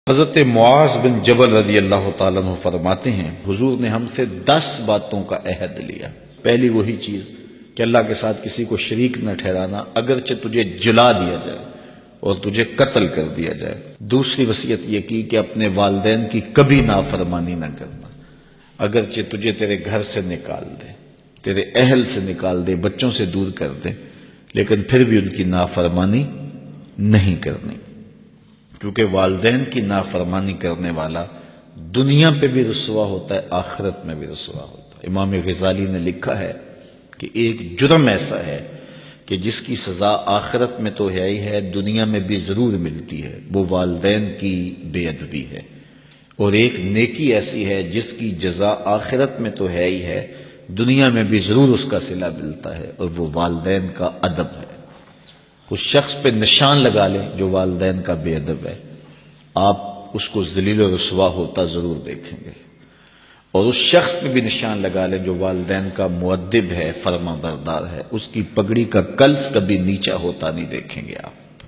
حضرت معاذ بن جبل رضی اللہ تعالیٰ عنہ فرماتے ہیں حضور نے ہم سے 10 باتوں کا عہد لیا۔ پہلی وہی چیز کہ اللہ کے ساتھ کسی کو شریک نہ ٹھہرانا، اگرچہ تجھے جلا دیا جائے اور تجھے قتل کر دیا جائے۔ دوسری وصیت یہ کی کہ اپنے والدین کی کبھی نافرمانی نہ کرنا، اگرچہ تجھے تیرے گھر سے نکال دے، تیرے اہل سے نکال دے، بچوں سے دور کر دے، لیکن پھر بھی ان کی نافرمانی نہیں کرنی، کیونکہ والدین کی نافرمانی کرنے والا دنیا پہ بھی رسوا ہوتا ہے، آخرت میں بھی رسوا ہوتا ہے۔ امام غزالی نے لکھا ہے کہ ایک جرم ایسا ہے کہ جس کی سزا آخرت میں تو ہے ہی ہے، دنیا میں بھی ضرور ملتی ہے، وہ والدین کی بے ادبی ہے، اور ایک نیکی ایسی ہے جس کی جزا آخرت میں تو ہے ہی ہے، دنیا میں بھی ضرور اس کا صلہ ملتا ہے، اور وہ والدین کا ادب ہے۔ اس شخص پہ نشان لگا لیں جو والدین کا بے ادب ہے، آپ اس کو ذلیل و رسوا ہوتا ضرور دیکھیں گے، اور اس شخص پہ بھی نشان لگا لیں جو والدین کا مؤدب ہے، فرما بردار ہے، اس کی پگڑی کا کلس کبھی نیچا ہوتا نہیں دیکھیں گے آپ۔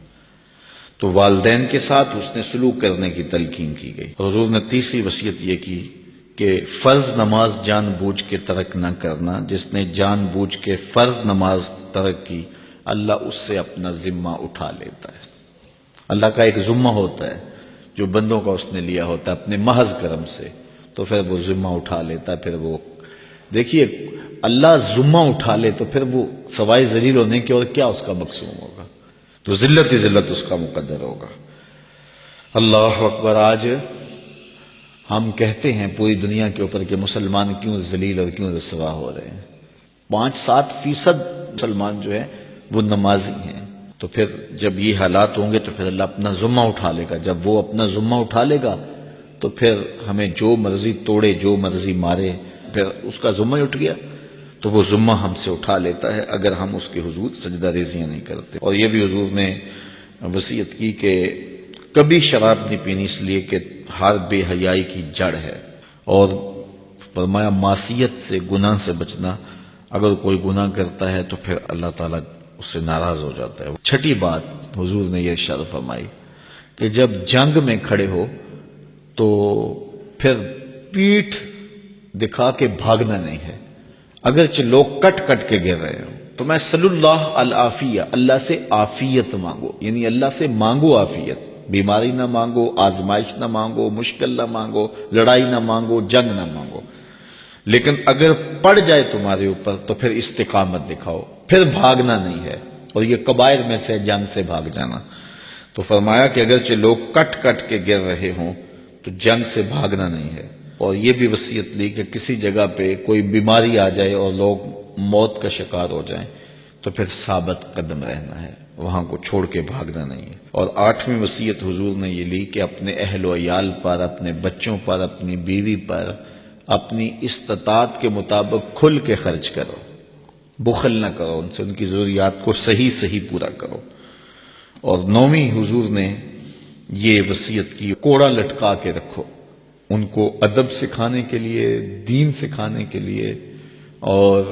تو والدین کے ساتھ اس نے سلوک کرنے کی تلقین کی گئی۔ حضور نے تیسری وصیت یہ کی کہ فرض نماز جان بوجھ کے ترک نہ کرنا، جس نے جان بوجھ کے فرض نماز ترک کی اللہ اس سے اپنا ذمہ اٹھا لیتا ہے۔ اللہ کا ایک ذمہ ہوتا ہے جو بندوں کا اس نے لیا ہوتا ہے اپنے محض کرم سے، تو پھر وہ ذمہ اٹھا لیتا ہے۔ پھر وہ دیکھیے اللہ ذمہ اٹھا لے تو پھر وہ سوائے ذلیل ہونے کے اور کیا اس کا مقصود ہوگا، تو ذلت ہی ذلت اس کا مقدر ہوگا۔ اللہ اکبر۔ آج ہم کہتے ہیں پوری دنیا کے اوپر کہ مسلمان کیوں ذلیل اور کیوں رسوا ہو رہے ہیں، 5-7% مسلمان جو ہے وہ نمازی ہیں، تو پھر جب یہ حالات ہوں گے تو پھر اللہ اپنا ذمہ اٹھا لے گا۔ جب وہ اپنا ذمہ اٹھا لے گا تو پھر ہمیں جو مرضی توڑے، جو مرضی مارے، پھر اس کا ذمہ اٹھ گیا تو وہ ذمہ ہم سے اٹھا لیتا ہے اگر ہم اس کے حضور سجدہ ریزیاں نہیں کرتے۔ اور یہ بھی حضور نے وصیت کی کہ کبھی شراب نہیں پینی، اس لیے کہ ہر بے حیائی کی جڑ ہے، اور فرمایا معصیت سے، گناہ سے بچنا، اگر کوئی گناہ کرتا ہے تو پھر اللہ تعالیٰ اس سے ناراض ہو جاتا ہے۔ چھٹی بات حضور نے یہ ارشاد فرمائی کہ جب جنگ میں کھڑے ہو تو پھر پیٹھ دکھا کے بھاگنا نہیں ہے، اگرچہ لوگ کٹ کٹ کے گر رہے ہوں تو میں صلی اللہ العافیہ، اللہ سے عافیت مانگو، یعنی اللہ سے مانگو عافیت، بیماری نہ مانگو، آزمائش نہ مانگو، مشکل نہ مانگو، لڑائی نہ مانگو، جنگ نہ مانگو، لیکن اگر پڑ جائے تمہارے اوپر تو پھر استقامت دکھاؤ، پھر بھاگنا نہیں ہے، اور یہ کبائر میں سے جنگ سے بھاگ جانا۔ تو فرمایا کہ اگرچہ لوگ کٹ کٹ کے گر رہے ہوں تو جنگ سے بھاگنا نہیں ہے، اور یہ بھی وصیت لی کہ کسی جگہ پہ کوئی بیماری آ جائے اور لوگ موت کا شکار ہو جائیں تو پھر ثابت قدم رہنا ہے، وہاں کو چھوڑ کے بھاگنا نہیں ہے۔ اور 8ویں وصیت حضور نے یہ لی کہ اپنے اہل و عیال پر، اپنے بچوں پر، اپنی بیوی پر اپنی استطاعت کے مطابق کھل کے خرچ کرو، بخل نہ کرو، ان سے ان کی ضروریات کو صحیح پورا کرو۔ اور 9ویں حضور نے یہ وصیت کی کوڑا لٹکا کے رکھو، ان کو ادب سکھانے کے لیے، دین سکھانے کے لیے، اور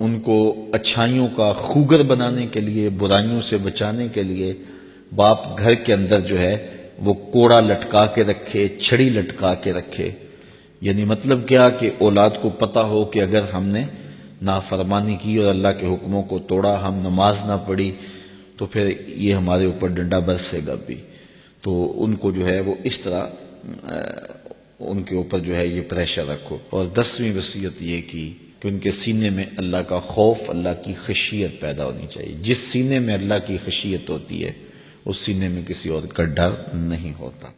ان کو اچھائیوں کا خوگر بنانے کے لیے، برائیوں سے بچانے کے لیے باپ گھر کے اندر جو ہے وہ کوڑا لٹکا کے رکھے، چھڑی لٹکا کے رکھے۔ یعنی مطلب کیا کہ اولاد کو پتہ ہو کہ اگر ہم نے نافرمانی کی اور اللہ کے حکموں کو توڑا، ہم نماز نہ پڑھی، تو پھر یہ ہمارے اوپر ڈنڈا برسے گا بھی۔ تو ان کو جو ہے وہ اس طرح ان کے اوپر جو ہے یہ پریشر رکھو۔ اور 10ویں وصیت یہ کی کہ ان کے سینے میں اللہ کا خوف، اللہ کی خشیت پیدا ہونی چاہیے۔ جس سینے میں اللہ کی خشیت ہوتی ہے اس سینے میں کسی اور کا ڈر نہیں ہوتا۔